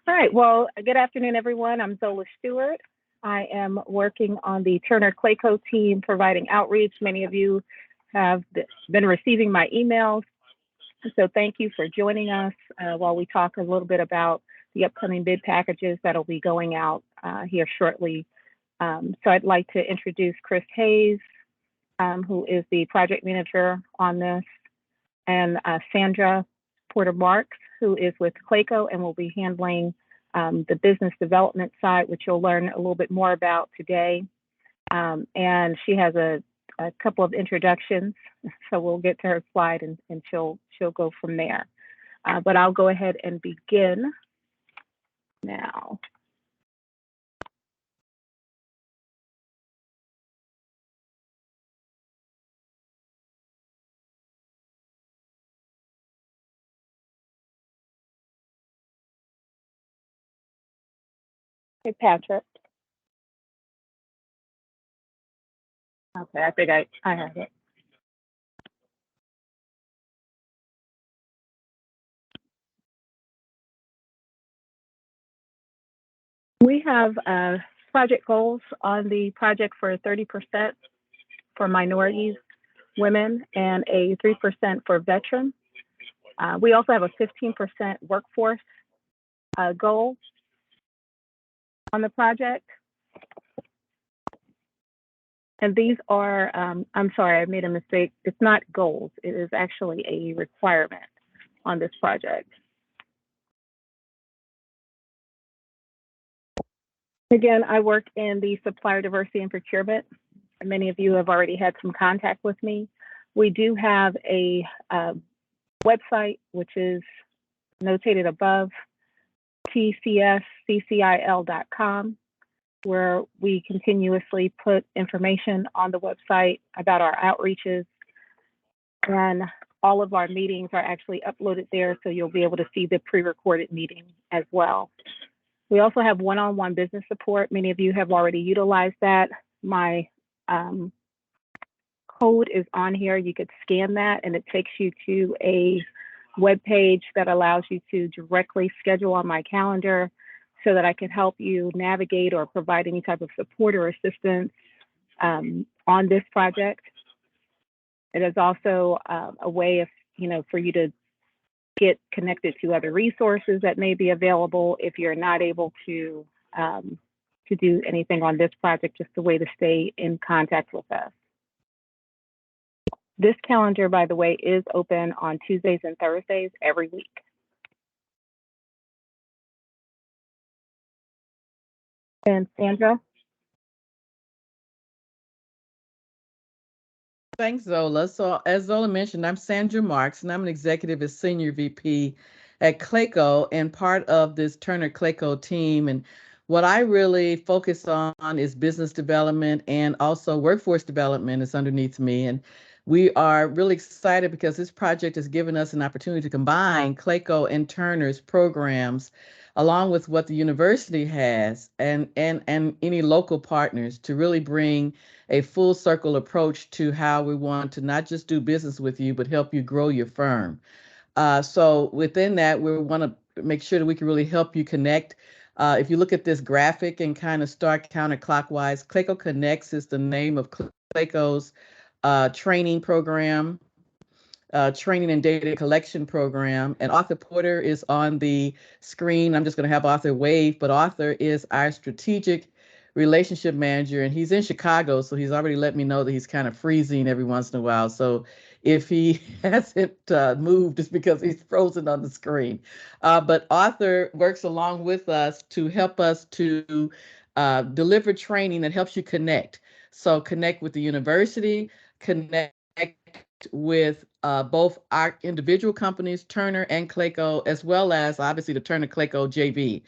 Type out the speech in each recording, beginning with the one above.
All right. Well, good afternoon, everyone. I'm Zola Stewart. I am working on the Turner Clayco team, providing outreach. Many of you have been receiving my emails. So thank you for joining us while we talk a little bit about the upcoming bid packages that'll be going out here shortly. So I'd like to introduce Chris Hayes, who is the project manager on this, and Sandra Porter Marks, who is with Clayco and will be handling the business development side, which you'll learn a little bit more about today. And she has a couple of introductions, so we'll get to her slide and she'll go from there. But I'll go ahead and begin now. Hey, Patrick. Okay, I think I have it. We have project goals on the project for 30% for minorities, women, and a 3% for veterans. We also have a 15% workforce goal on the project. And these are, I'm sorry, I made a mistake. It's not goals. It is actually a requirement on this project. Again, I work in the supplier diversity and procurement. Many of you have already had some contact with me. We do have a website, which is notated above, tcsccil.com, where we continuously put information on the website about our outreaches. And all of our meetings are actually uploaded there, so you'll be able to see the pre-recorded meeting as well. We also have one-on-one business support. Many of you have already utilized that. My code is on here. You could scan that, and it takes you to a web page that allows you to directly schedule on my calendar so that I can help you navigate or provide any type of support or assistance on this project. It is also a way of, for you to get connected to other resources that may be available if you're not able to do anything on this project, just a way to stay in contact with us. This calendar, by the way, is open on Tuesdays and Thursdays every week. And Sandra? Thanks, Zola. So as Zola mentioned, I'm Sandra Marks, and I'm an executive as Senior VP at Clayco and part of this Turner Clayco team. And what I really focus on is business development and also workforce development is underneath me. And we are really excited because this project has given us an opportunity to combine Clayco and Turner's programs along with what the university has and any local partners to really bring a full circle approach to how we want to not just do business with you, but help you grow your firm. So within that, we want to make sure that we can really help you connect. If you look at this graphic and kind of start counterclockwise, Clayco Connects is the name of Clayco's training program, training and data collection program. And Arthur Porter is on the screen. I'm just going to have Arthur wave, but Arthur is our strategic relationship manager, and he's in Chicago, so he's already let me know that he's kind of freezing every once in a while. So if he hasn't moved, it's because he's frozen on the screen. But Arthur works along with us to help us to deliver training that helps you connect. So connect with the university, connect with both our individual companies, Turner and Clayco, as well as obviously the Turner Clayco JV.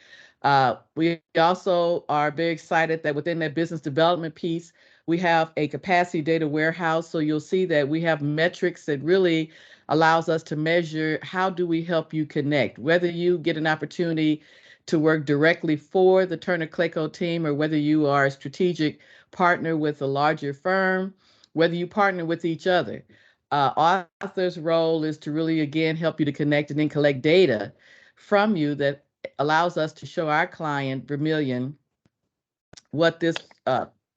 We also are very excited that within that business development piece, we have a capacity data warehouse. So you'll see that we have metrics that really allows us to measure how do we help you connect, whether you get an opportunity to work directly for the Turner Clayco team or whether you are a strategic partner with a larger firm, whether you partner with each other. Arthur's role is to really, again, help you to connect and then collect data from you that allows us to show our client, Vermilion, what this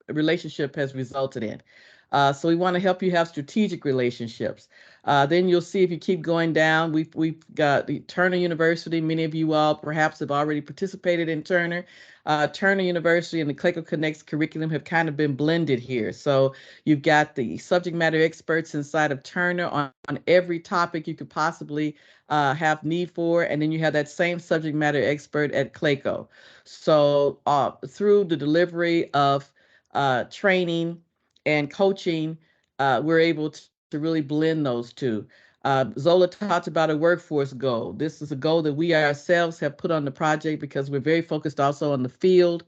relationship has resulted in. So we want to help you have strategic relationships. Then you'll see if you keep going down, we've got the Turner University. Many of you all perhaps have already participated in Turner. Turner University and the Clayco Connects curriculum have kind of been blended here. So you've got the subject matter experts inside of Turner on every topic you could possibly have need for, and then you have that same subject matter expert at Clayco. So through the delivery of training and coaching, we're able to really blend those two. Zola talked about a workforce goal. This is a goal that we ourselves have put on the project because we're very focused also on the field.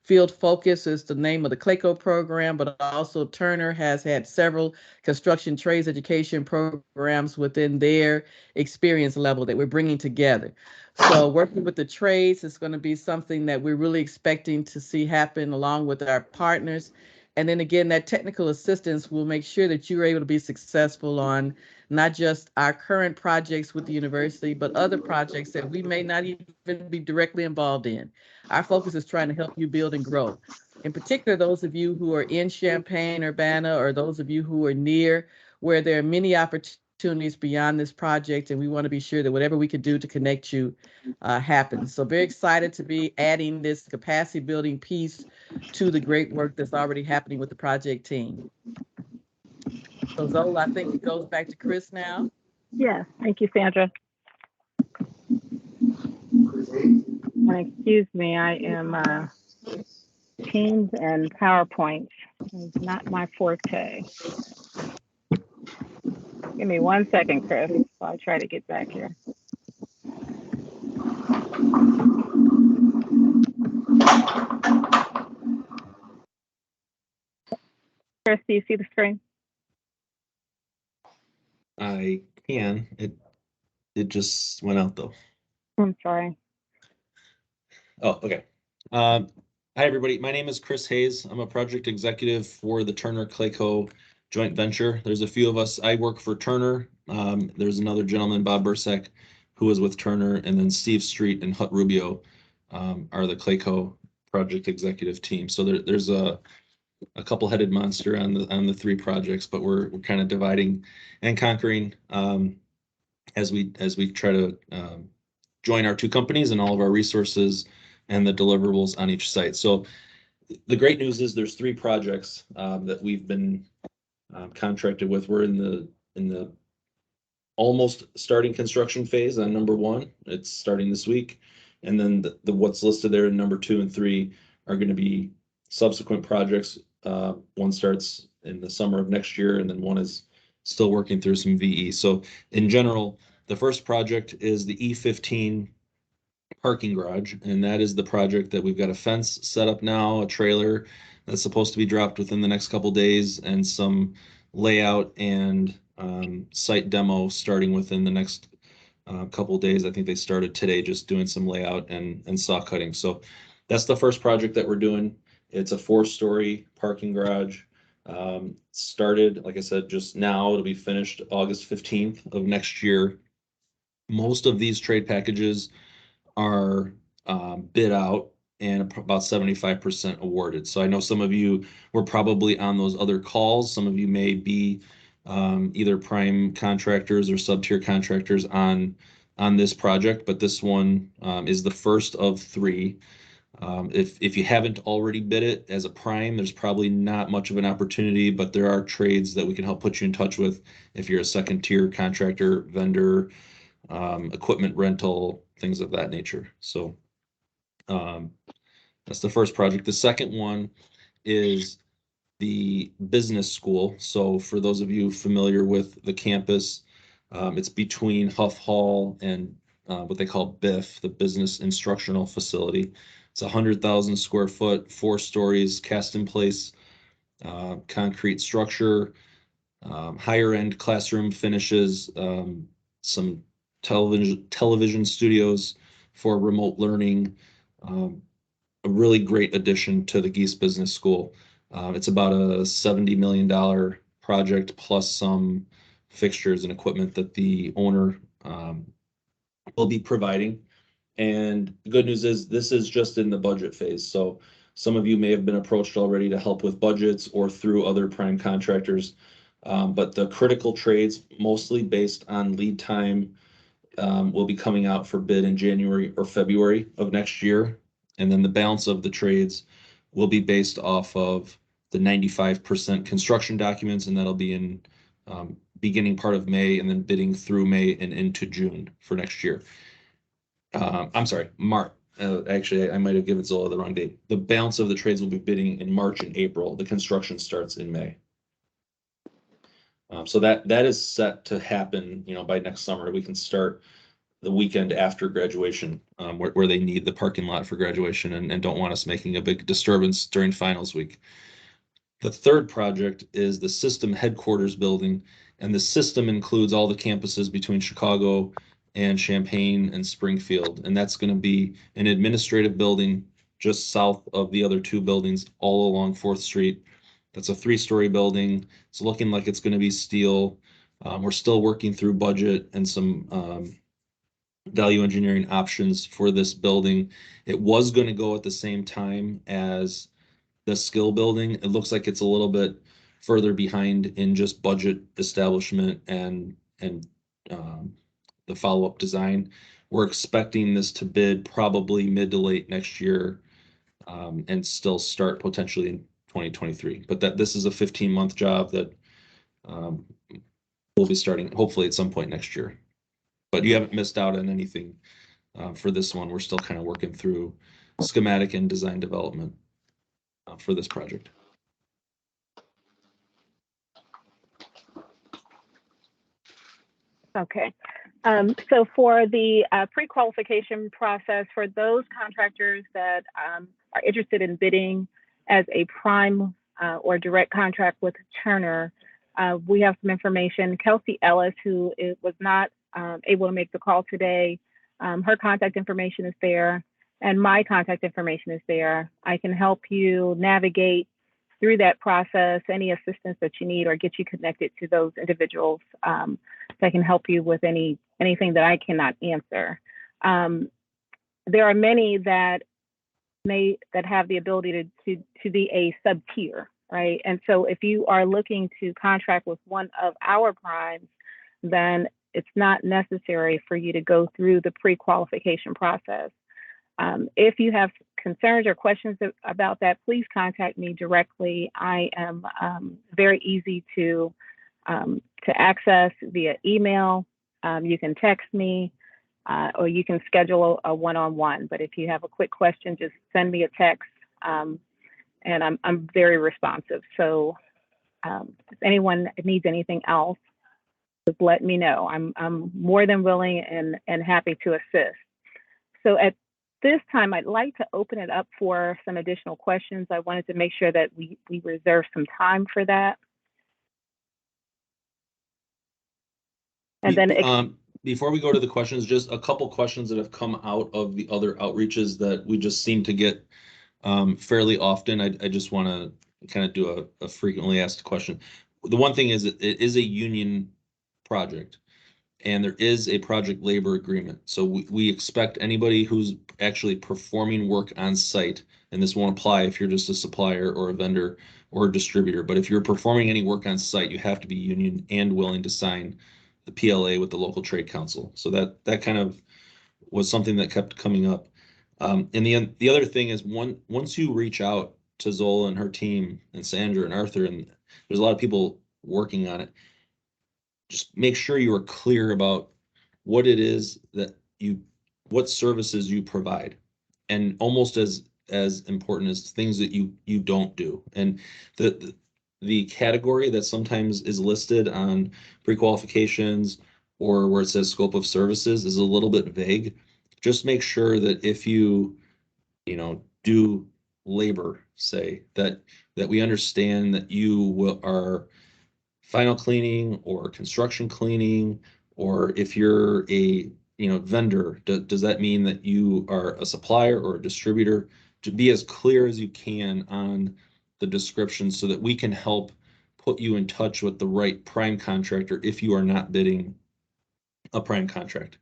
Field Focus is the name of the Clayco program, but also Turner has had several construction trades education programs within their experience level that we're bringing together. So working with the trades is going to be something that we're really expecting to see happen along with our partners. And then again, that technical assistance will make sure that you're able to be successful on not just our current projects with the university, but other projects that we may not even be directly involved in. Our focus is trying to help you build and grow. In particular, those of you who are in Champaign, Urbana, or those of you who are near where there are many opportunities beyond this project, and we want to be sure that whatever we can do to connect you happens. So very excited to be adding this capacity building piece to the great work that's already happening with the project team. So Zola, I think it goes back to Chris now. Yes, thank you, Sandra. Excuse me, I am Teams and PowerPoint. It's not my forte. Give me 1 second, Chris, while I try to get back here. Chris, do you see the screen? I can. It just went out though. I'm sorry. Oh, okay. Hi everybody. My name is Chris Hayes. I'm a project executive for the Turner Clayco joint venture. There's a few of us. I work for Turner. There's another gentleman, Bob Bursek, who is with Turner, and then Steve Street and Hut Rubio are the Clayco project executive team. So there's a couple-headed monster on the three projects, but we're kind of dividing and conquering as we try to join our two companies and all of our resources and the deliverables on each site. So the great news is there's three projects that we've been contracted with. We're in the almost starting construction phase on number one. It's starting this week, and then the what's listed there in number 2 and 3 are going to be subsequent projects. One starts in the summer of next year, and then one is still working through some VE. So in general, the first project is the E15 parking garage, and that is the project that we've got a fence set up now, a trailer that's supposed to be dropped within the next couple days, and some layout and site demo starting within the next couple days. I think they started today just doing some layout and saw cutting. So that's the first project that we're doing. It's a 4-story parking garage. Started, like I said, just now. It'll be finished August 15th of next year. Most of these trade packages are bid out and about 75% awarded. So I know some of you were probably on those other calls. Some of you may be either prime contractors or sub-tier contractors on this project, but this one is the first of 3. If you haven't already bid it as a prime, there's probably not much of an opportunity, but there are trades that we can help put you in touch with if you're a second tier contractor, vendor, equipment rental, things of that nature. So that's the first project. The second one is the business school. So for those of you familiar with the campus, it's between Huff Hall and what they call BIF, the Business Instructional Facility. It's 100,000 square foot, 4 stories, cast in place concrete structure, higher end classroom finishes, some television studios for remote learning. A really great addition to the Geese Business School. It's about a $70 million project plus some fixtures and equipment that the owner will be providing. And the good news is this is just in the budget phase. So some of you may have been approached already to help with budgets or through other prime contractors. But the critical trades, mostly based on lead time, will be coming out for bid in January or February of next year. And then the balance of the trades will be based off of the 95% construction documents, and that'll be in beginning part of May and then bidding through May and into June for next year. I'm sorry, March. Actually, I might have given Zola the wrong date. The balance of the trades will be bidding in March and April. The construction starts in May. So that is set to happen, by next summer. We can start the weekend after graduation, where they need the parking lot for graduation and don't want us making a big disturbance during finals week. The third project is the system headquarters building, and the system includes all the campuses between Chicago and Champaign and Springfield. And that's going to be an administrative building just south of the other two buildings all along 4th Street. That's a 3-story building. It's looking like it's going to be steel. We're still working through budget and some value engineering options for this building. It was going to go at the same time as the skill building. It looks like it's a little bit further behind in just budget establishment and the follow-up design. We're expecting this to bid probably mid to late next year, and still start potentially in 2023. But this is a 15-month job that we'll be starting hopefully at some point next year. But you haven't missed out on anything for this one. We're still kind of working through schematic and design development for this project. Okay. So for the pre-qualification process, for those contractors that are interested in bidding as a prime or direct contract with Turner, we have some information. Kelsey Ellis, who was not able to make the call today, her contact information is there, and my contact information is there. I can help you navigate through that process, any assistance that you need, or get you connected to those individuals that can help you with anything that I cannot answer. There are many that have the ability to be a sub-tier, right? And so if you are looking to contract with one of our primes, then it's not necessary for you to go through the pre-qualification process. If you have concerns or questions about that, please contact me directly. I am very easy to access via email. You can text me, or you can schedule a one-on-one. But if you have a quick question, just send me a text, and I'm very responsive. So if anyone needs anything else, just let me know. I'm more than willing and happy to assist. So at this time, I'd like to open it up for some additional questions. I wanted to make sure that we reserve some time for that. And then before we go to the questions, just a couple questions that have come out of the other outreaches that we just seem to get fairly often. I just want to kind of do a frequently asked question. The one thing is it is a union project, and there is a project labor agreement. So we expect anybody who's actually performing work on site, and this won't apply if you're just a supplier or a vendor or a distributor, but if you're performing any work on site, you have to be union and willing to sign the PLA with the local trade council. So that kind of was something that kept coming up. And the other thing is once you reach out to Zola and her team and Sandra and Arthur, and there's a lot of people working on it, just make sure you are clear about what it is that what services you provide, and almost as important as things that you don't do. And the category that sometimes is listed on pre-qualifications or where it says scope of services is a little bit vague. Just make sure that if you do labor, say that we understand that you are final cleaning or construction cleaning, or if you're a vendor, does that mean that you are a supplier or a distributor? To be as clear as you can on the description so that we can help put you in touch with the right prime contractor if you are not bidding a prime contract.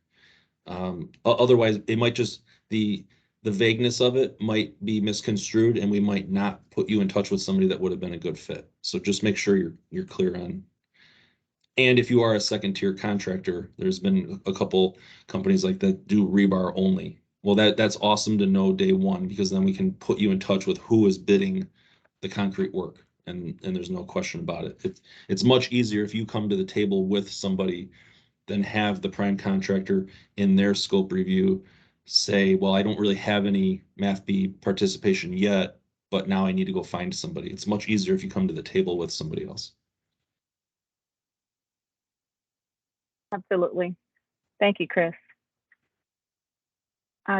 Otherwise, it might just the vagueness of it might be misconstrued, and we might not put you in touch with somebody that would have been a good fit. So just make sure you're clear on. And if you are a second tier contractor, there's been a couple companies like that do rebar only. Well, that's awesome to know day one, because then we can put you in touch with who is bidding the concrete work, and there's no question about it. It's much easier if you come to the table with somebody than have the prime contractor in their scope review say, well, I don't really have any Math B participation yet, but now I need to go find somebody. It's much easier if you come to the table with somebody else. Absolutely. Thank you, Chris.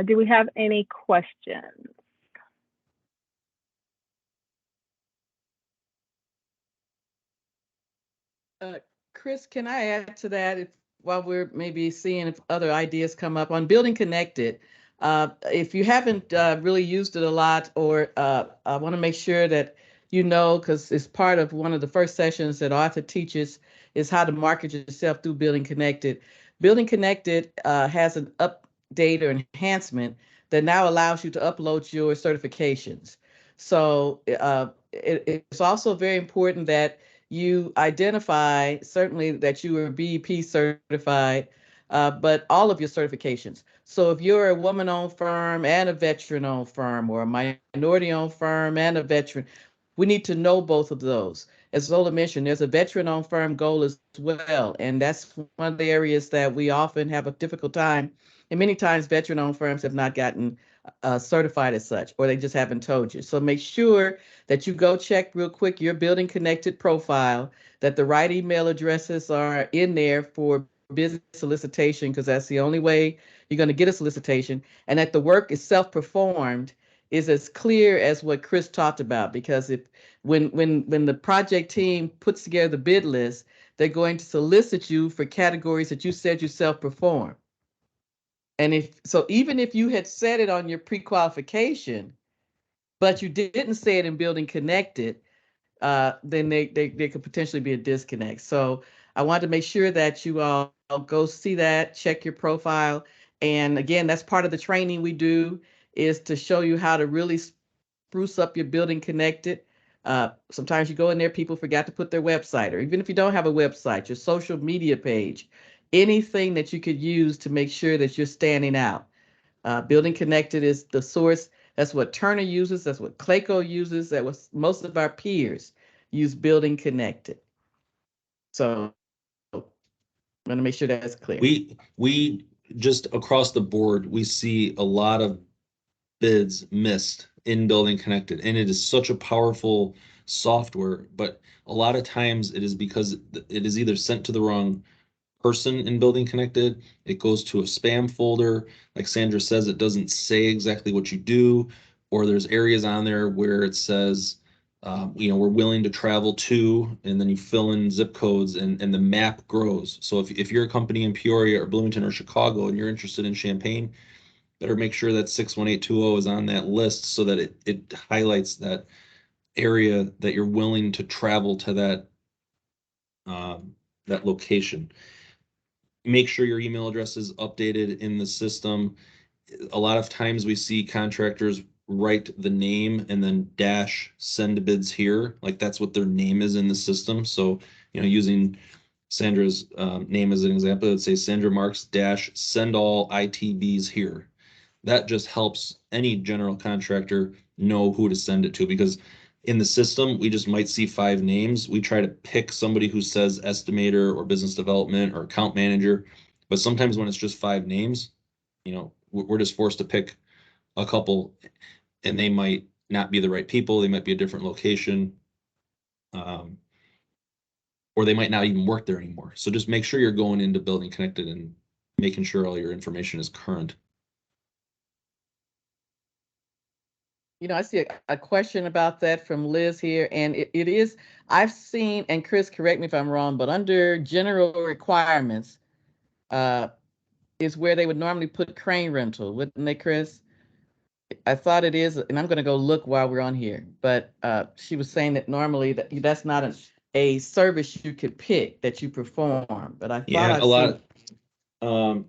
Do we have any questions? Chris, can I add to that while we're maybe seeing if other ideas come up on Building Connected? If you haven't really used it a lot, or I want to make sure that you know, because it's part of one of the first sessions that Arthur teaches, is how to market yourself through Building Connected. Building Connected has an update or enhancement that now allows you to upload your certifications. So it's also very important that you identify certainly that you are BEP certified, but all of your certifications. So if you're a woman-owned firm and a veteran-owned firm, or a minority-owned firm and a veteran, we need to know both of those. As Zola mentioned, there's a veteran-owned firm goal as well, and that's one of the areas that we often have a difficult time. And many times veteran-owned firms have not gotten certified as such, or they just haven't told you. So make sure that you go check real quick your Building Connected profile, that the right email addresses are in there for business solicitation, because that's the only way you're going to get a solicitation, and that the work is self-performed is as clear as what Chris talked about. Because if when the project team puts together the bid list, they're going to solicit you for categories that you said you self-perform. And if so, even if you had said it on your pre-qualification, but you didn't say it in Building Connected, then there could potentially be a disconnect. So I wanted to make sure that you all go see that, check your profile. And again, that's part of the training we do, is to show you how to really spruce up your Building Connected. Sometimes you go in there, people forgot to put their website, or even if you don't have a website, your social media page, anything that you could use to make sure that you're standing out. Building Connected is the source. That's what Turner uses. That's what Clayco uses. That was most of our peers use Building Connected. So I'm going to make sure that's clear. We just across the board, we see a lot of bids missed in Building Connected, and it is such a powerful software, but a lot of times it is because it is either sent to the wrong person in Building Connected, it goes to a spam folder. Like Sandra says, it doesn't say exactly what you do, or there's areas on there where it says, we're willing to travel to, and then you fill in zip codes, and the map grows. So if you're a company in Peoria or Bloomington or Chicago and you're interested in Champaign, better make sure that 61820 is on that list, so that it highlights that area that you're willing to travel to, that location. Make sure your email address is updated in the system. A lot of times we see contractors write the name and then dash send bids here, like that's what their name is in the system. So, using Sandra's name as an example, let's say Sandra Marks dash send all ITBs here. That just helps any general contractor know who to send it to, because in the system, we just might see 5 names. We try to pick somebody who says estimator or business development or account manager. But sometimes when it's just 5 names, we're just forced to pick a couple, and they might not be the right people. They might be a different location, or they might not even work there anymore. So just make sure you're going into Building Connected and making sure all your information is current. I see a question about that from Liz here, and it is, I've seen, and Chris, correct me if I'm wrong, but under general requirements is where they would normally put crane rental, wouldn't they, Chris? I thought it is, and I'm going to go look while we're on here, but she was saying that normally that's not a service you could pick that you perform, but I thought Yeah, I see.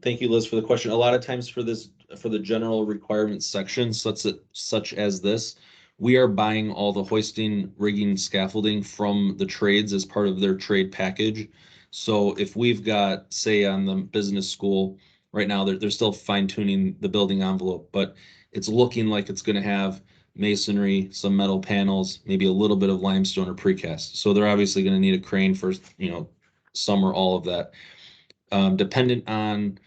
Thank you, Liz, for the question. A lot of times for the general requirements section, such as this, we are buying all the hoisting, rigging, scaffolding from the trades as part of their trade package. So if we've got, say, on the business school right now, they're still fine tuning the building envelope, but it's looking like it's going to have masonry, some metal panels, maybe a little bit of limestone or precast. So they're obviously going to need a crane for, some or all of that. Dependent on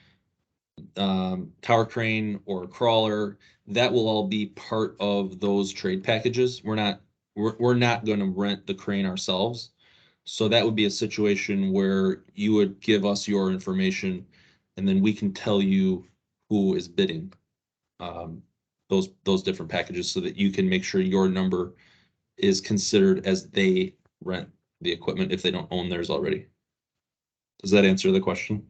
tower crane or crawler, that will all be part of those trade packages. We're not going to rent the crane ourselves. So that would be a situation where you would give us your information and then we can tell you who is bidding those different packages so that you can make sure your number is considered as they rent the equipment if they don't own theirs already. Does that answer the question?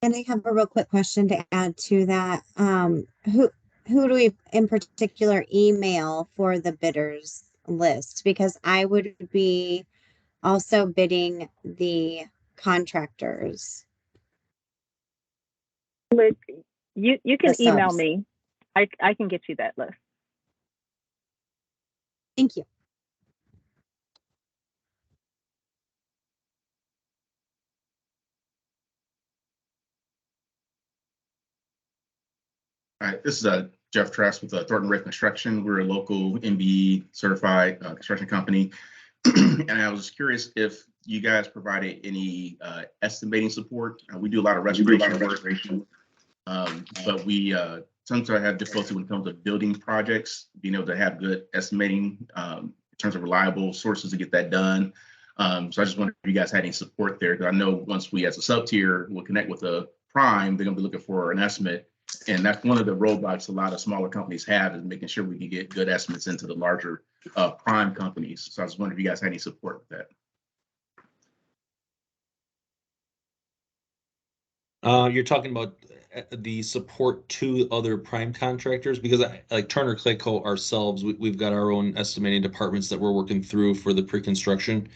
And I have a real quick question to add to that. Who do we in particular email for the bidders list? Because I would be also bidding the contractors, Liz, you the can email subs. me. I can get you that list. Thank you. All right, this is Jeff Trask with Thornton Ray Construction. We're a local MBE certified construction company. And I was curious if you guys provided any estimating support. We do a lot of restoration work, but we sometimes have difficulty when it comes to building projects, being able to have good estimating in terms of reliable sources to get that done. So I just wondered if you guys had any support there, because I know once we as a sub tier will connect with a prime, they're going to be looking for an estimate. And that's one of the roadblocks a lot of smaller companies have, is making sure we can get good estimates into the larger prime companies. So I was wondering if you guys had any support with that. You're talking about the support to other prime contractors, because like Turner Clayco ourselves, we've got our own estimating departments that we're working through for the pre-construction.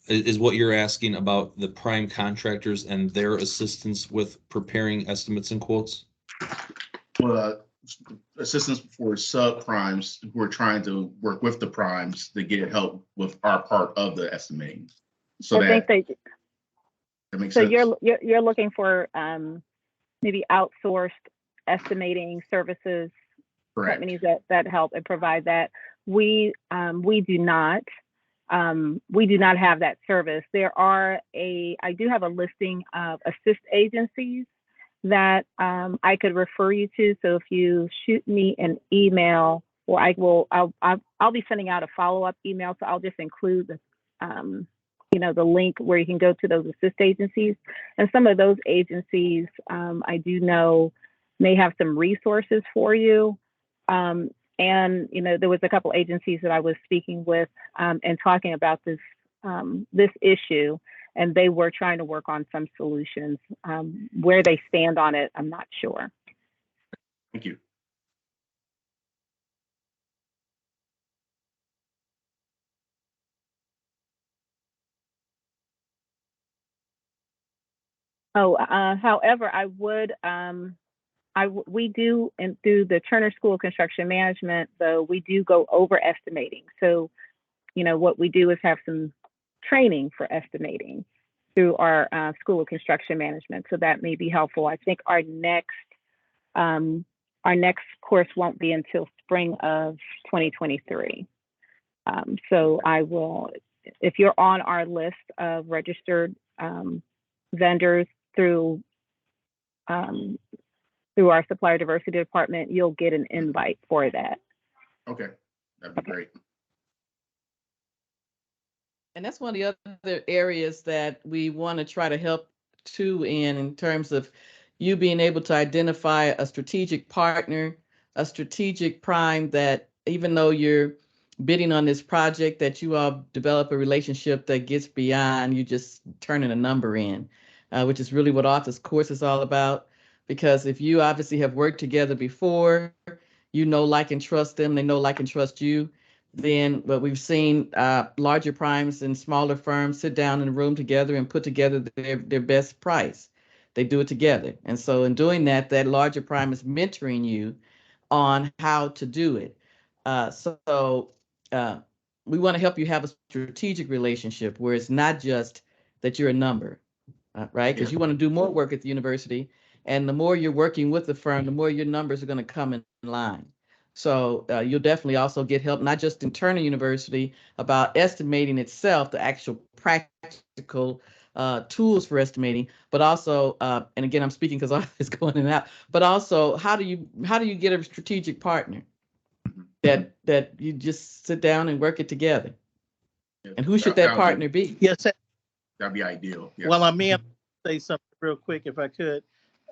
Is what you're asking about the prime contractors and their assistance with preparing estimates and quotes? Well, assistance for subprimes who are trying to work with the primes to get help with our part of the estimating. So I think that makes so. sense. You're looking for maybe outsourced estimating services. Correct. Companies that help and provide that. We do not. We do not have that service. I do have a listing of assist agencies that I could refer you to. So if you shoot me an email, or I'll be sending out a follow-up email. So I'll just include the link where you can go to those assist agencies. And some of those agencies I do know may have some resources for you. And there was a couple agencies that I was speaking with and talking about this issue, and they were trying to work on some solutions. Where they stand on it, I'm not sure. Thank you. Oh, however, we do, and through the Turner School of Construction Management, though, we do go over estimating. So, what we do is have some training for estimating through our School of Construction Management. So that may be helpful. I think our next course won't be until spring of 2023. So I will, if you're on our list of registered vendors through our supplier diversity department, you'll get an invite for that. Okay, that'd be great. And that's one of the other areas that we want to try to help too in terms of you being able to identify a strategic partner, a strategic prime that even though you're bidding on this project, that you all develop a relationship that gets beyond you just turning a number in, which is really what Arthur's course is all about. Because if you obviously have worked together before, you know, like, and trust them, they know, like, and trust you. Then what we've seen, larger primes and smaller firms sit down in a room together and put together their best price. They do it together. And so in doing that, that larger prime is mentoring you on how to do it. So we want to help you have a strategic relationship where it's not just that you're a number, right? Because you want to do more work at the university. And the more you're working with the firm, the more your numbers are going to come in line. So you'll definitely also get help, not just in Turner University, about estimating itself, the actual practical tools for estimating, but also, and again, I'm speaking because I was going in and out, but also how do you get a strategic partner that you just sit down and work it together? And who should that partner be? Yes, That'd be ideal. Yes. well, I'm in. Say something real quick if I could.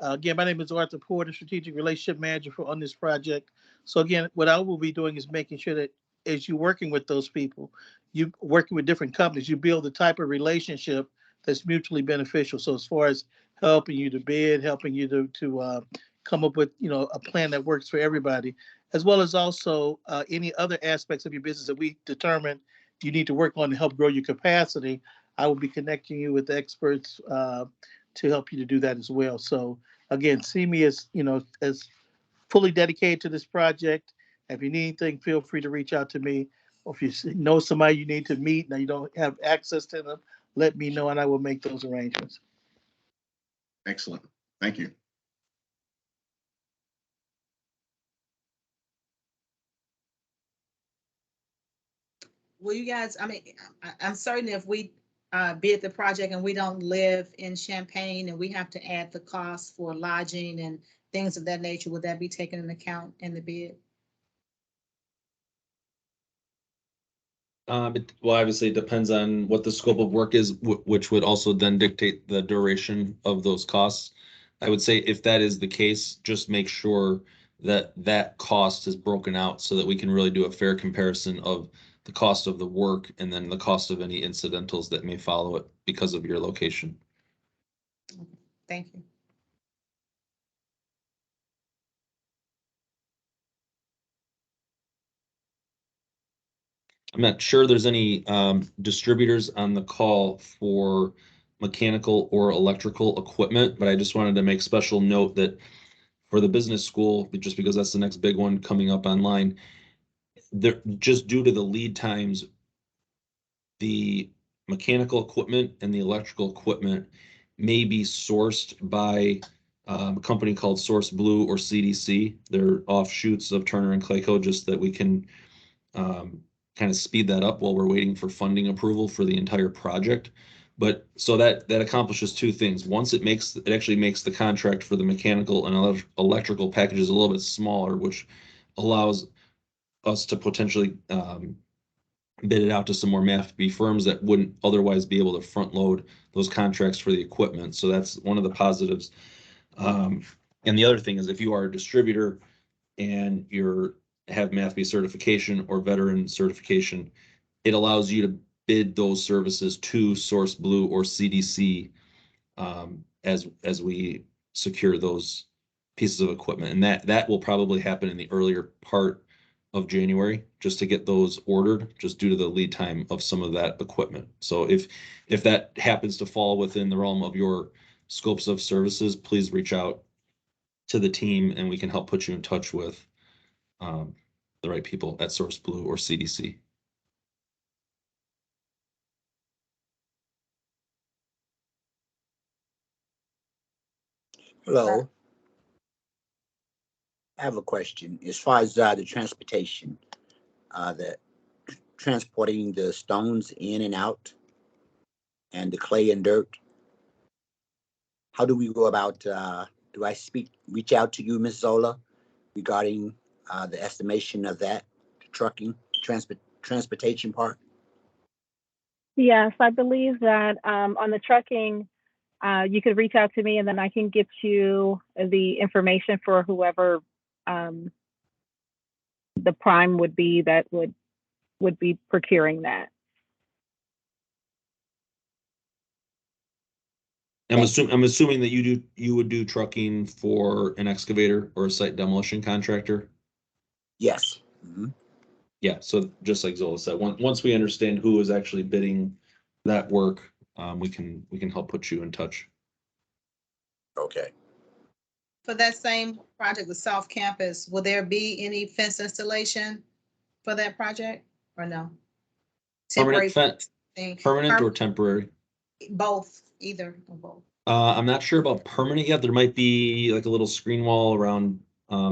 Again, my name is Arthur Porter, Strategic Relationship Manager on this project. So again, what I will be doing is making sure that as you're working with those people, you working with different companies, you build the type of relationship that's mutually beneficial. So as far as helping you to bid, helping you to come up with a plan that works for everybody, as well as also any other aspects of your business that we determine you need to work on to help grow your capacity. I will be connecting you with experts to help you to do that as well. So again, see me as as fully dedicated to this project. If you need anything, feel free to reach out to me. Or if you know somebody you need to meet and you don't have access to them, let me know and I will make those arrangements. Excellent. Thank you. Well, you guys, I mean, I'm certain if we bid the project and we don't live in Champaign and we have to add the cost for lodging and things of that nature, would that be taken into account in the bid? Well, obviously it depends on what the scope of work is, which would also then dictate the duration of those costs. I would say if that is the case, just make sure that that cost is broken out so that we can really do a fair comparison of the cost of the work and then the cost of any incidentals that may follow it because of your location. Thank you. I'm not sure there's any distributors on the call for mechanical or electrical equipment, but I just wanted to make special note that for the business school, just because that's the next big one coming up online, there, just due to the lead times, the mechanical equipment and the electrical equipment may be sourced by a company called Source Blue or CDC. They're offshoots of Turner and Clayco, just that we can kind of speed that up while we're waiting for funding approval for the entire project. But so that accomplishes two things. Once it actually makes the contract for the mechanical and electrical packages a little bit smaller, which allows us to potentially bid it out to some more MAFB firms that wouldn't otherwise be able to front load those contracts for the equipment. So that's one of the positives. And the other thing is if you are a distributor and you're have MAFB certification or veteran certification, it allows you to bid those services to Source Blue or CDC as we secure those pieces of equipment. And that will probably happen in the earlier part of January, just to get those ordered, just due to the lead time of some of that equipment. So if that happens to fall within the realm of your scopes of services, please reach out to the team and we can help put you in touch with the right people at Source Blue or CDC. Hello. I have a question. As far as the transportation, the transporting the stones in and out and the clay and dirt, how do we go about, do I reach out to you, Ms. Zola, regarding the estimation of that, the trucking, transportation part? Yes, I believe that on the trucking, you could reach out to me and then I can get you the information for whoever the prime would be that would be procuring that. I'm assuming that you would do trucking for an excavator or a site demolition contractor. Yes. Mhm. Yeah, so just like Zola said, once we understand who is actually bidding that work, we can help put you in touch. Okay. For that same project, the South Campus, will there be any fence installation for that project or no? Temporary Permanent thing. permanent or temporary? Both, either or both. I'm not sure about permanent yet. There might be like a little screen wall around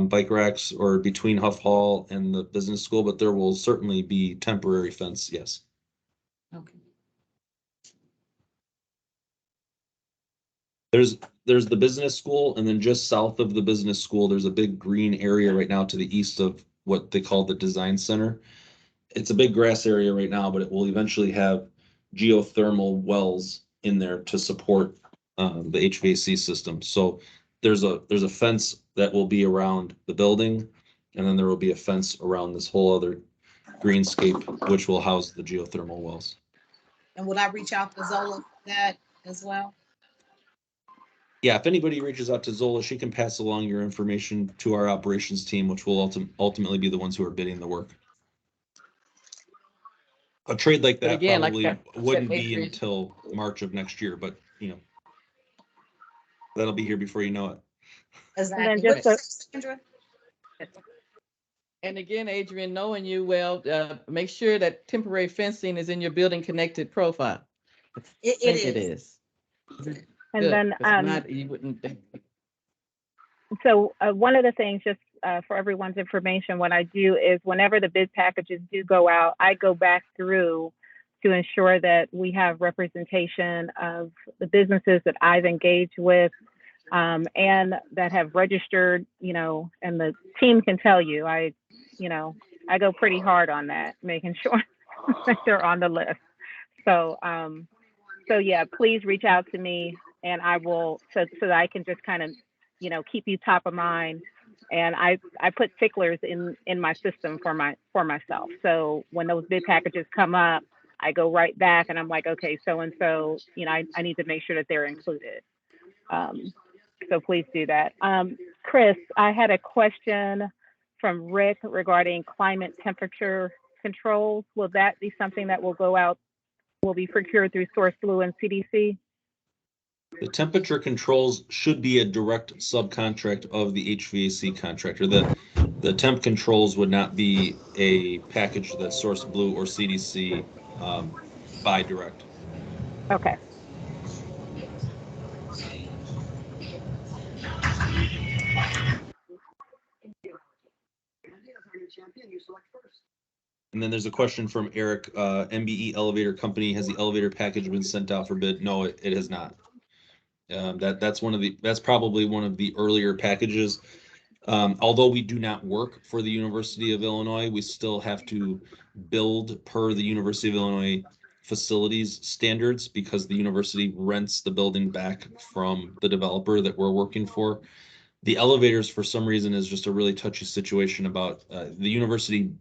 bike racks or between Huff Hall and the business school, but there will certainly be temporary fence, yes. Okay. There's the business school, and then just south of the business school, there's a big green area right now to the east of what they call the design center. It's a big grass area right now, but it will eventually have geothermal wells in there to support the HVAC system. So there's a fence that will be around the building, and then there will be a fence around this whole other greenscape, which will house the geothermal wells. And will I reach out to Zola for that as well? Yeah, if anybody reaches out to Zola, she can pass along your information to our operations team, which will ultimately be the ones who are bidding the work. A trade like But that again, like probably I said, wouldn't be Adrian- until March of next year, but that'll be here before you know it. Exactly. then What just did you say, Sandra? And again, Adrian, knowing you well, make sure that temporary fencing is in your building connected profile. I think it is. And Good, then 'cause if not, you wouldn't. so one of the things, just for everyone's information, what I do is whenever the bid packages do go out, I go back through to ensure that we have representation of the businesses that I've engaged with and that have registered, and the team can tell you, I go pretty hard on that, making sure that they're on the list. So, so yeah, please reach out to me and I will, so that I can just kind of, keep you top of mind. And I put ticklers in my system for myself. So when those bid packages come up, I go right back and I'm like, okay, so and so, I need to make sure that they're included. So please do that. Chris, I had a question from Rick regarding climate temperature controls. Will that be something that will go out, will be procured through Source Blue and CDC? The temperature controls should be a direct subcontract of the HVAC contractor. The temp controls would not be a package that Source Blue or CDC buy direct. Okay. And then there's a question from Eric, MBE Elevator Company, has the elevator package been sent out for bid? No, it has not. That's probably one of the earlier packages. Although we do not work for the University of Illinois, we still have to build per the University of Illinois facilities standards because the university rents the building back from the developer that we're working for. The elevators, for some reason, is just a really touchy situation about the university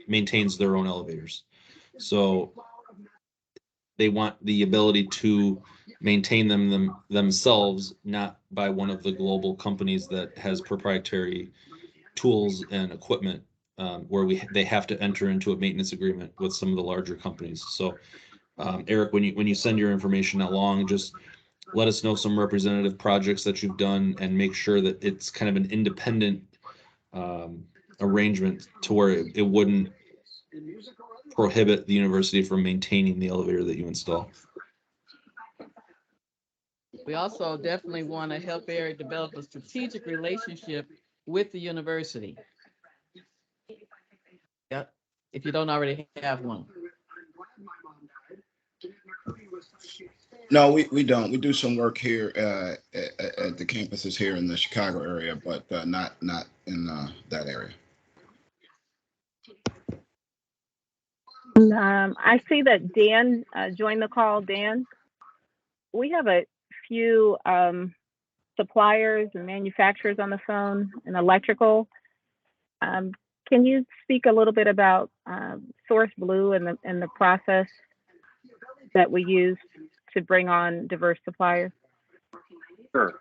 maintains their own elevators. So they want the ability to maintain them themselves, not by one of the global companies that has proprietary tools and equipment, where they have to enter into a maintenance agreement with some of the larger companies. So, Eric, when you send your information along, just let us know some representative projects that you've done and make sure that it's kind of an independent arrangement to where it wouldn't prohibit the university from maintaining the elevator that you install. We also definitely want to help Eric develop a strategic relationship with the university. Yep, if you don't already have one. No, we don't. We do some work here at the campuses here in the Chicago area, but not in that area. I see that Dan joined the call. Dan, we have a few suppliers and manufacturers on the phone in electrical. Can you speak a little bit about Source Blue and the process that we use to bring on diverse suppliers? Sure.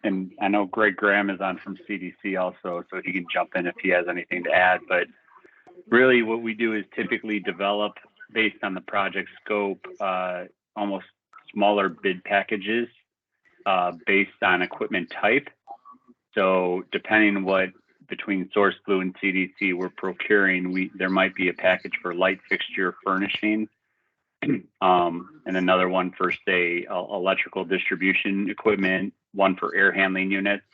and I know Greg Graham is on from CDC also, so he can jump in if he has anything to add. But really what we do is typically develop based on the project scope, almost smaller bid packages based on equipment type. So depending on what between Source Blue and CDC we're procuring, there might be a package for light fixture furnishing, and another one for, say, electrical distribution equipment, one for air handling units,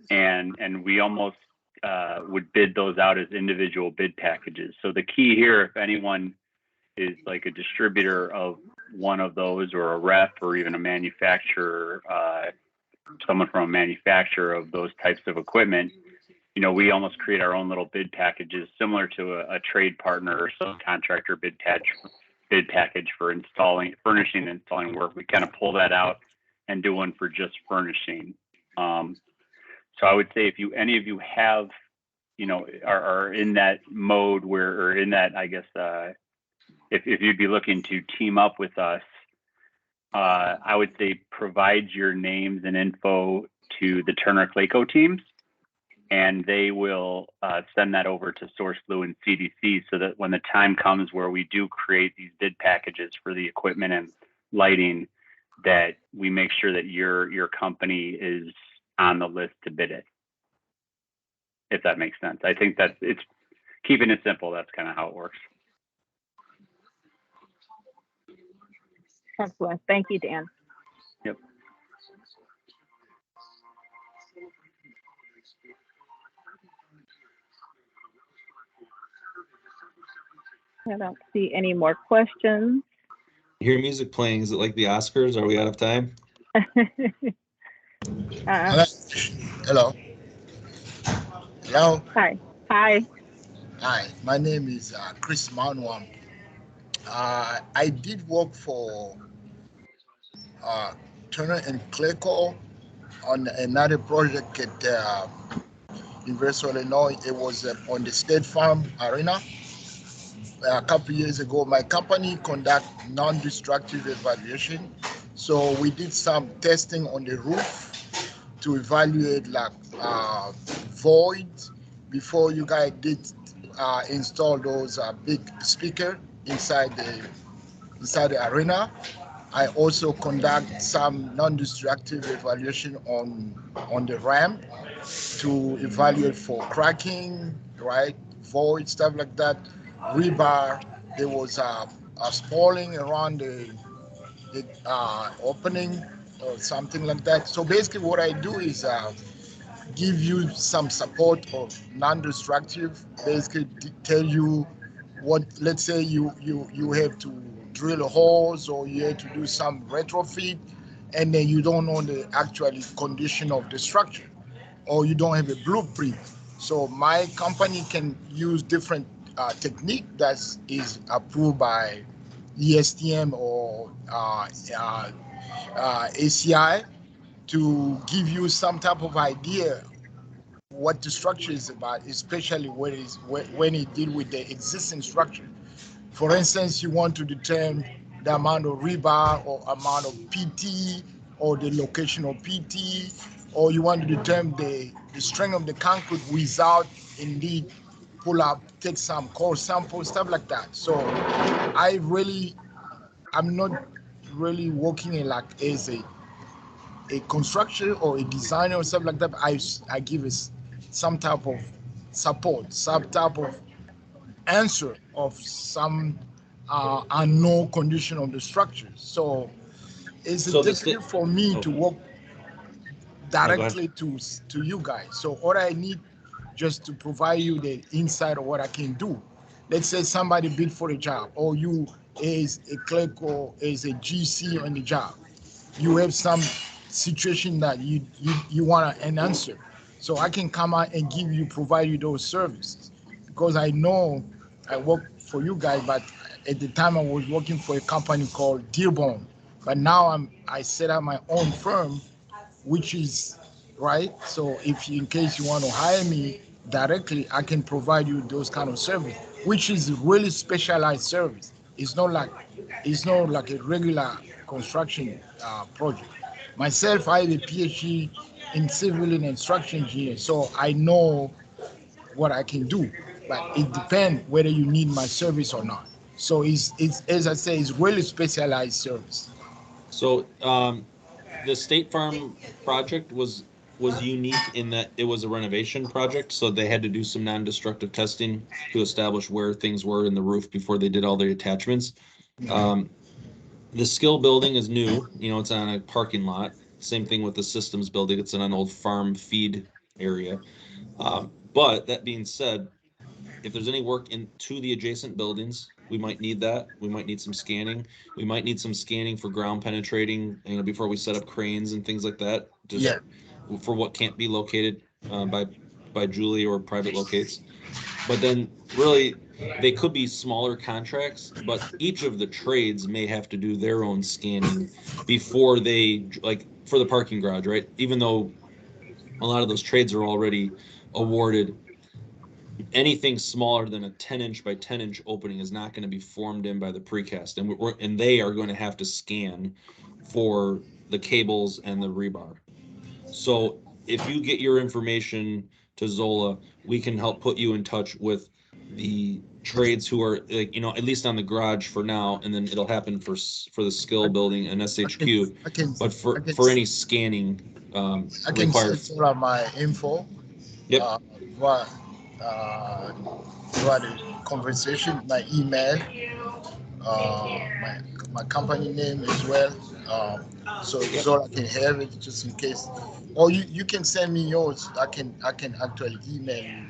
and we almost would bid those out as individual bid packages. So the key here, if anyone is like a distributor of one of those, or a rep, or even a manufacturer, someone from a manufacturer of those types of equipment, you know, we almost create our own little bid packages similar to a trade partner or subcontractor bid package for installing, furnishing, and installing work. We kind of pull that out and do one for just furnishing. So I would say if any of you have, you know, are in that mode where, or in that, I guess, if you'd be looking to team up with us, I would say provide your names and info to the Turner Clayco teams, and they will send that over to Source Blue and CDC, so that when the time comes where we do create these bid packages for the equipment and lighting, that we make sure that your company is on the list to bid it, if that makes sense. I think that it's keeping it simple. That's kind of how it works. Excellent. Thank you, Dan. Yep. I don't see any more questions. Hear music playing. Is it like the Oscars? Are we out of time? Hello. Hello. Hi. Hi. Hi. My name is Chris Manwam. I did work for Turner and Clayco on another project at University of Illinois. It was on the State Farm Arena. A couple years ago, my company conduct non-destructive evaluation. So we did some testing on the roof to evaluate like voids before you guys did install those big speaker inside the arena. I also conduct some non-destructive evaluation on the ramp to evaluate for cracking, right, void, stuff like that. Rebar, there was a spalling around the opening or something like that. So basically what I do is give you some support of non-destructive, basically tell you what, let's say you have to drill holes or you have to do some retrofit, and then you don't know the actual condition of the structure, or you don't have a blueprint. So my company can use different technique that is approved by ESTM or ACI to give you some type of idea what the structure is about, especially when it deal with the existing structure. For instance, you want to determine the amount of rebar or amount of PT or the location of PT, or you want to determine the strength of the concrete without indeed take some core samples, stuff like that. So I'm not really working in like as a construction or a designer or something like that. I give some type of support, some type of answer of some unknown condition of the structure. So it's difficult for me to work directly to you guys. So all I need just to provide you the insight of what I can do. Let's say somebody bid for a job, or you is a clerk or is a GC on the job. You have some situation that you want an answer. So I can come out and provide you those services, because I know I work for you guys, but at the time I was working for a company called Dearborn. But now I set up my own firm, which is right. So in case you want to hire me directly, I can provide you those kind of service, which is really specialized service. It's not like a regular construction project. Myself, I have a PhD in civil and instruction engineer, so I know what I can do. But it depends whether you need my service or not. So it's as I say, it's really specialized service. So the State Farm project was unique in that it was a renovation project, so they had to do some non-destructive testing to establish where things were in the roof before they did all their attachments. Um, the skill building is new, it's on a parking lot. Same thing with the systems building, it's in an old farm feed area. But that being said, if there's any work into the adjacent buildings, we might need that. We might need some scanning. We might need some scanning for ground penetrating, before we set up cranes and things like that, just Yeah. for what can't be located by Julie or private locates. But then really they could be smaller contracts, but each of the trades may have to do their own scanning before they, like for the parking garage, right? Even though a lot of those trades are already awarded, anything smaller than a 10-inch by 10-inch opening is not going to be formed in by the precast, and they are going to have to scan for the cables and the rebar. So if you get your information to Zola, we can help put you in touch with the trades who are, like, at least on the garage for now, and then it'll happen for the skill building and SHQ. But for any scanning I can required. send all of my info. Yep. Via the conversation, my email, my company name as well. So Zola can have it just in case. Or you can send me yours. I can actually email you.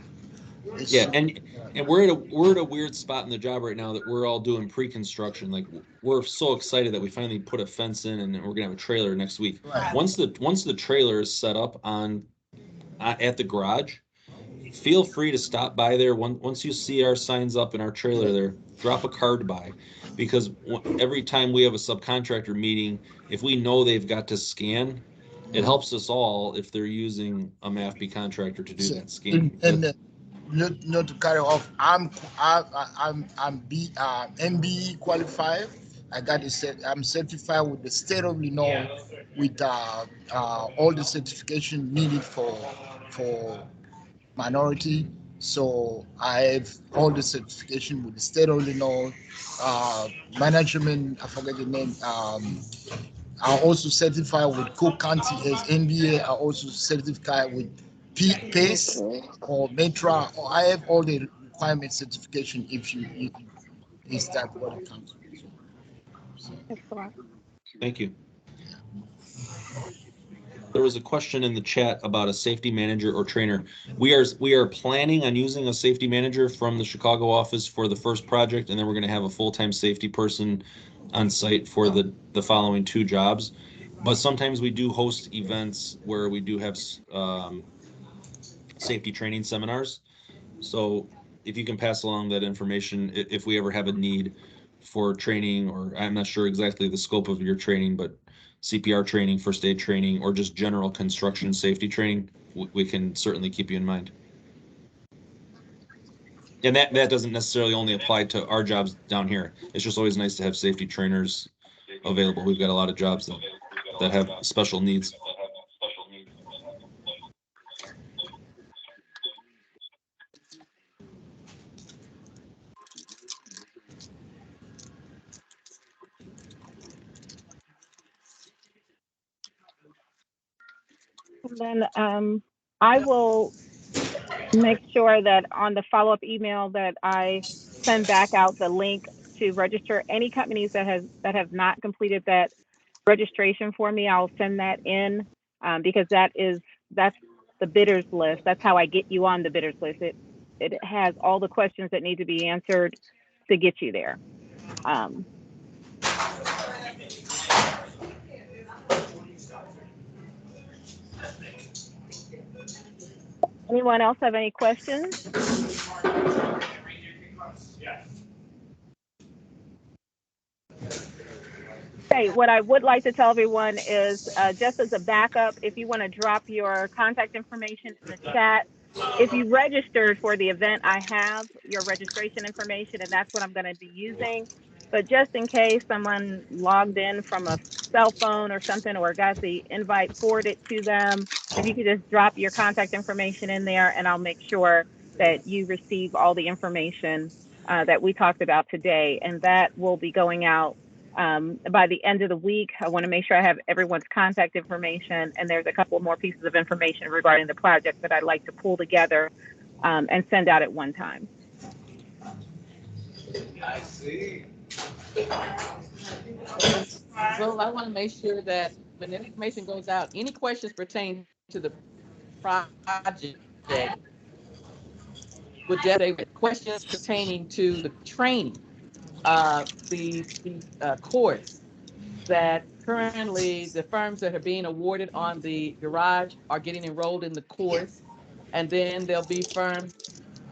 Yeah, and we're at a weird spot in the job right now that we're all doing pre-construction. Like, we're so excited that we finally put a fence in, and we're gonna have a trailer next week. Right. Once the trailer is set up on at the garage, feel free to stop by there. Once you see our signs up in our trailer there, drop a card by, because every time we have a subcontractor meeting, if we know they've got to scan, it helps us all if they're using a MAFB contractor to do that scanning. And not to carry off, I'm MBE qualified. I got I'm certified with the state of Illinois with all the certification needed for minority. So I have all the certification with the state of Illinois. Management, I forget the name. I also certified with Cook County as NBA. I also certified with PACE or Metra. Or I have all the requirement certification if you is that what it comes to. So. Excellent. Thank you. There was a question in the chat about a safety manager or trainer. We are planning on using a safety manager from the Chicago office for the first project, and then we're going to have a full-time safety person on site for the following two jobs. But sometimes we do host events where we do have safety training seminars. So if you can pass along that information, if we ever have a need for training, or I'm not sure exactly the scope of your training, but CPR training, first aid training, or just general construction safety training, we can certainly keep you in mind. And that doesn't necessarily only apply to our jobs down here. It's just always nice to have safety trainers available. We've got a lot of jobs that have special needs. And then I will make sure that on the follow-up email that I send back out the link to register any companies that have not completed that registration for me. I'll send that in because that's the bidders list. That's how I get you on the bidders list. It has all the questions that need to be answered to get you there. Anyone else have any questions? Okay, what I would like to tell everyone is just as a backup, if you want to drop your contact information in the chat, if you registered for the event, I have your registration information, and that's what I'm going to be using. but just in case someone logged in from a cell phone or something, or got the invite forwarded to them, if you could just drop your contact information in there, and I'll make sure that you receive all the information that we talked about today, and that will be going out by the end of the week. I want to make sure I have everyone's contact information, and there's a couple more pieces of information regarding the project that I'd like to pull together and send out at one time. I see. Well, I want to make sure that when the information goes out, any questions pertaining to the project would definitely questions pertaining to the training, the course that currently the firms that are being awarded on the garage are getting enrolled in the course, and then there'll be firms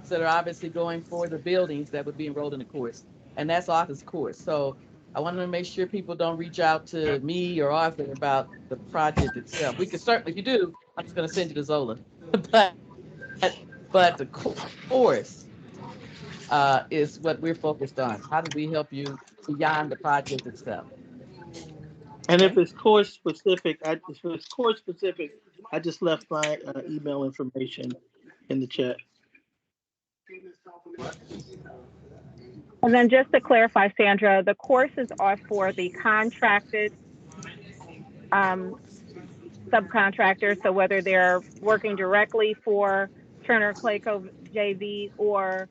that are obviously going for the buildings that would be enrolled in the course, and that's Arthur's course. So I want to make sure people don't reach out to me or Arthur about the project itself. We could certainly, if you do, I'm just going to send you to Zola. but the course is what we're focused on. How do we help you beyond the project itself? And if it's course specific, I just left my email information in the chat. And then just to clarify, Sandra, the courses are for the contracted subcontractors. So whether they're working directly for Turner Clayco JV or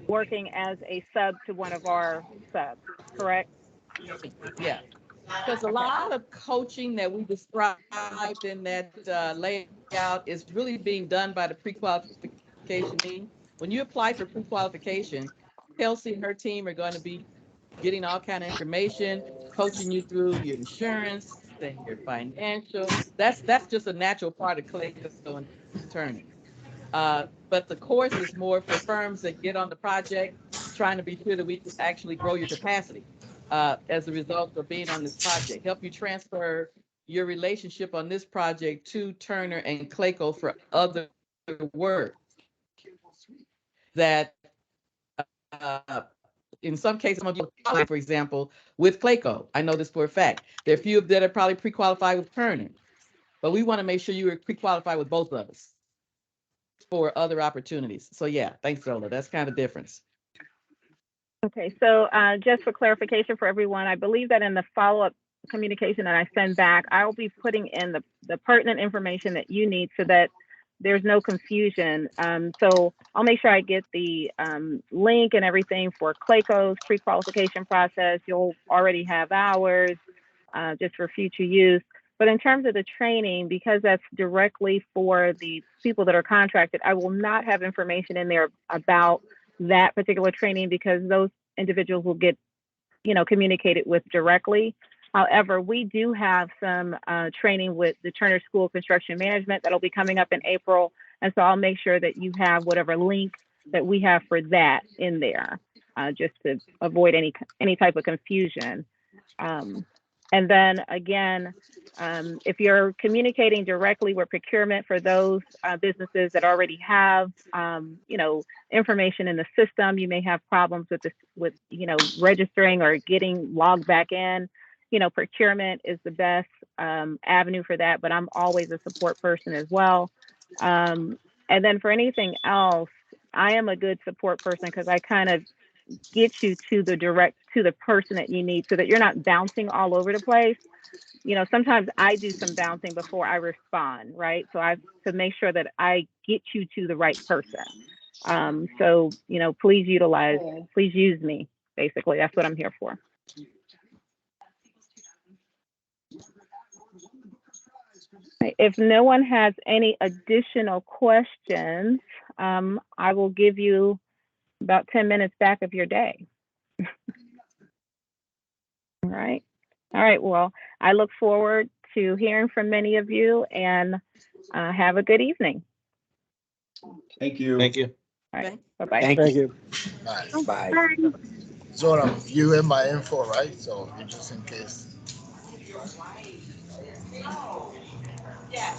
working as a sub to one of our subs, correct? Yeah, because a lot of coaching that we described in that layout is really being done by the pre-qualification team. When you apply for pre-qualification, Kelsey and her team are going to be getting all kind of information, coaching you through your insurance and your financial. That's just a natural part of Clayco and Turner. But the course is more for firms that get on the project, trying to be sure that we can actually grow your capacity as a result of being on this project. Help you transfer your relationship on this project to Turner and Clayco for other work that in some cases, for example, with Clayco. I know this for a fact. There are a few that are probably pre-qualified with Turner, but we want to make sure you are pre-qualified with both of us for other opportunities. So yeah, thanks, Zola. That's kind of the difference. Okay, so just for clarification for everyone, I believe that in the follow-up communication that I send back, I'll be putting in the pertinent information that you need so that there's no confusion. So I'll make sure I get the link and everything for Clayco's pre-qualification process. You'll already have ours just for future use. But in terms of the training, because that's directly for the people that are contracted, I will not have information in there about that particular training because those individuals will get, communicated with directly. However, we do have some training with the Turner School of Construction Management that'll be coming up in April. And so I'll make sure that you have whatever link that we have for that in there, just to avoid any type of confusion. And then again, if you're communicating directly with procurement for those businesses that already have, information in the system, you may have problems with registering or getting logged back in. Procurement is the best avenue for that, but I'm always a support person as well. And then for anything else, I am a good support person because I kind of get you to the person that you need so that you're not bouncing all over the place. Sometimes I do some bouncing before I respond, right? So I have to make sure that I get you to the right person. So, please use me, basically. That's what I'm here for. If no one has any additional questions, I will give you about 10 minutes back of your day. All right. Well, I look forward to hearing from many of you and have a good evening. Thank you. Thank you. All right. Bye-bye. Thank you. Bye. Bye. Zola, you have my info, right? So just in case. Yeah.